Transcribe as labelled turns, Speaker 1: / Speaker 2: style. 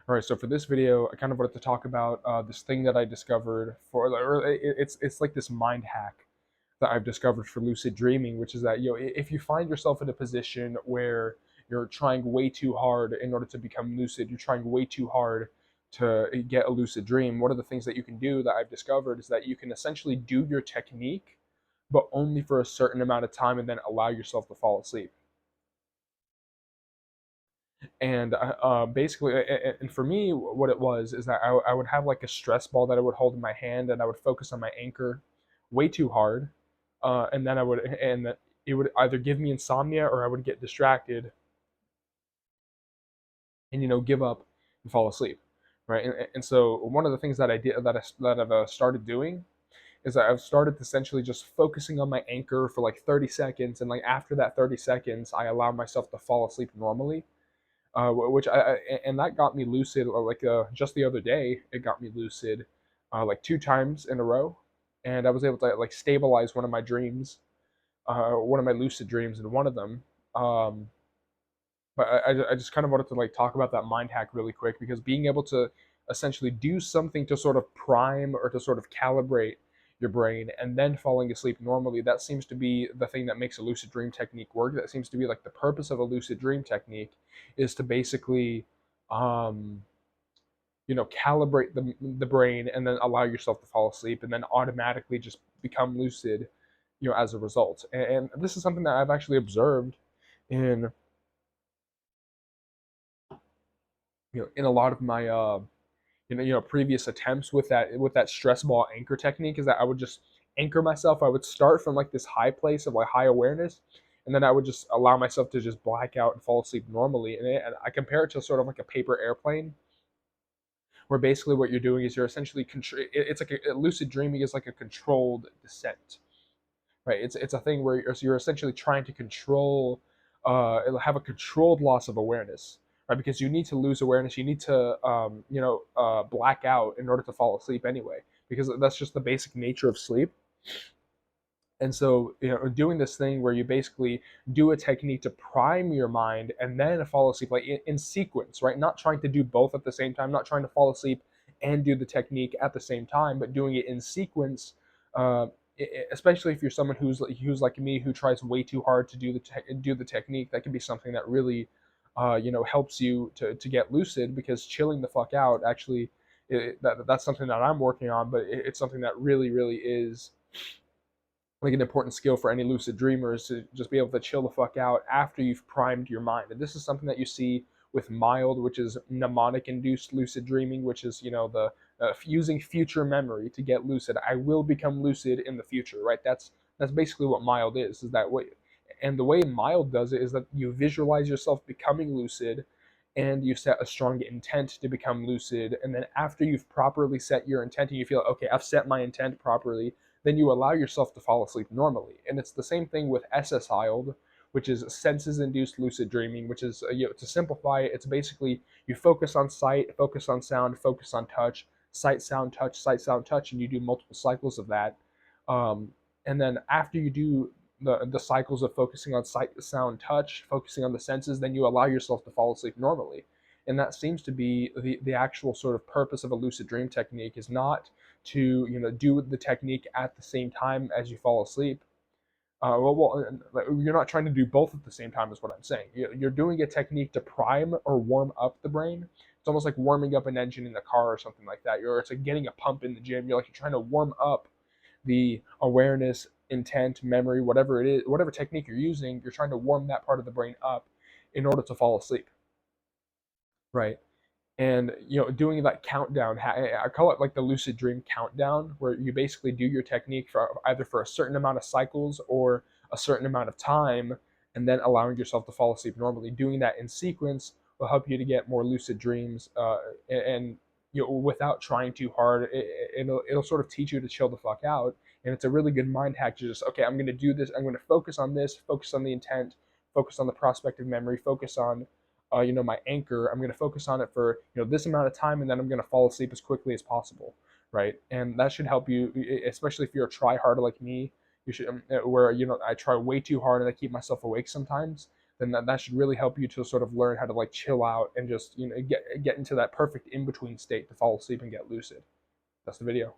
Speaker 1: All right, so for this video, I kind of wanted to talk about this thing that I discovered or it's like this mind hack that I've discovered for lucid dreaming, which is that if you find yourself in a position where you're trying way too hard in order to become lucid, you're trying way too hard to get a lucid dream. One of the things that you can do that I've discovered is that you can essentially do your technique, but only for a certain amount of time, and then allow yourself to fall asleep. And basically, and for me, what it was is that I would have like a stress ball that I would hold in my hand, and I would focus on my anchor way too hard, and then it would either give me insomnia or I would get distracted and give up and fall asleep, right? And so one of the things that I did that I've started doing is that I've started essentially just focusing on my anchor for like 30 seconds, and like after that 30 seconds, I allow myself to fall asleep normally, which and that got me lucid. Like just the other day, it got me lucid, like 2 times in a row, and I was able to like stabilize one of my dreams, one of my lucid dreams, in one of them. Um, but I just kind of wanted to like talk about that mind hack really quick, because being able to essentially do something to sort of prime or to sort of calibrate your brain and then falling asleep normally, that seems to be the thing that makes a lucid dream technique work. That seems to be like the purpose of a lucid dream technique, is to basically um calibrate the brain and then allow yourself to fall asleep and then automatically just become lucid as a result. And this is something that I've actually observed in in a lot of my previous attempts with that stress ball anchor technique, is that I would just anchor myself. I would start from like this high place of like high awareness, and then I would just allow myself to just black out and fall asleep normally. And I compare it to sort of like a paper airplane, where basically what you're doing is you're essentially it's like lucid dreaming is like a controlled descent, right? It's a thing where you're essentially trying to control, have a controlled loss of awareness, right? Because you need to lose awareness, you need to black out in order to fall asleep anyway, because that's just the basic nature of sleep. And so, doing this thing where you basically do a technique to prime your mind and then fall asleep, like in sequence, right? Not trying to do both at the same time, not trying to fall asleep and do the technique at the same time, but doing it in sequence. Uh, Especially if you're someone who's like me, who tries way too hard to do the technique, that can be something that really, helps you to get lucid, because chilling the fuck out actually, that's something that I'm working on, but it's something that really is like an important skill for any lucid dreamers, to just be able to chill the fuck out after you've primed your mind. And this is something that you see with mild, which is mnemonic induced lucid dreaming, which is the using future memory to get lucid. I will become lucid in the future, right? That's basically what mild is that way. And the way mild does it is that you visualize yourself becoming lucid, and you set a strong intent to become lucid, and then after you've properly set your intent and you feel, okay, I've set my intent properly, then you allow yourself to fall asleep normally. And it's the same thing with SSILD, which is senses induced lucid dreaming, which is, to simplify it, it's basically you focus on sight, focus on sound, focus on touch, sight, sound, touch, and you do multiple cycles of that. And then after you do the cycles of focusing on sight, sound, touch, focusing on the senses, then you allow yourself to fall asleep normally. And that seems to be the actual sort of purpose of a lucid dream technique, is not to do the technique at the same time as you fall asleep. You're not trying to do both at the same time, is what I'm saying. You're doing a technique to prime or warm up the brain. It's almost like warming up an engine in a car or something like that. It's like getting a pump in the gym. You're trying to warm up the awareness, intent, memory, whatever it is, whatever technique you're using. You're trying to warm that part of the brain up in order to fall asleep, right? And doing that countdown, I call it like the lucid dream countdown, where you basically do your technique for either for a certain amount of cycles or a certain amount of time, and then allowing yourself to fall asleep normally. Doing that in sequence will help you to get more lucid dreams, and without trying too hard. It'll sort of teach you to chill the fuck out, and it's a really good mind hack to just, okay, I'm going to do this, I'm going to focus on this, focus on the intent, focus on the prospective memory, focus on my anchor. I'm going to focus on it for this amount of time, and then I'm going to fall asleep as quickly as possible, right? And that should help you, especially if you're a try harder like me. You should, where I try way too hard and I keep myself awake sometimes. then that should really help you to sort of learn how to like chill out and just get into that perfect in between state to fall asleep and get lucid. That's the video.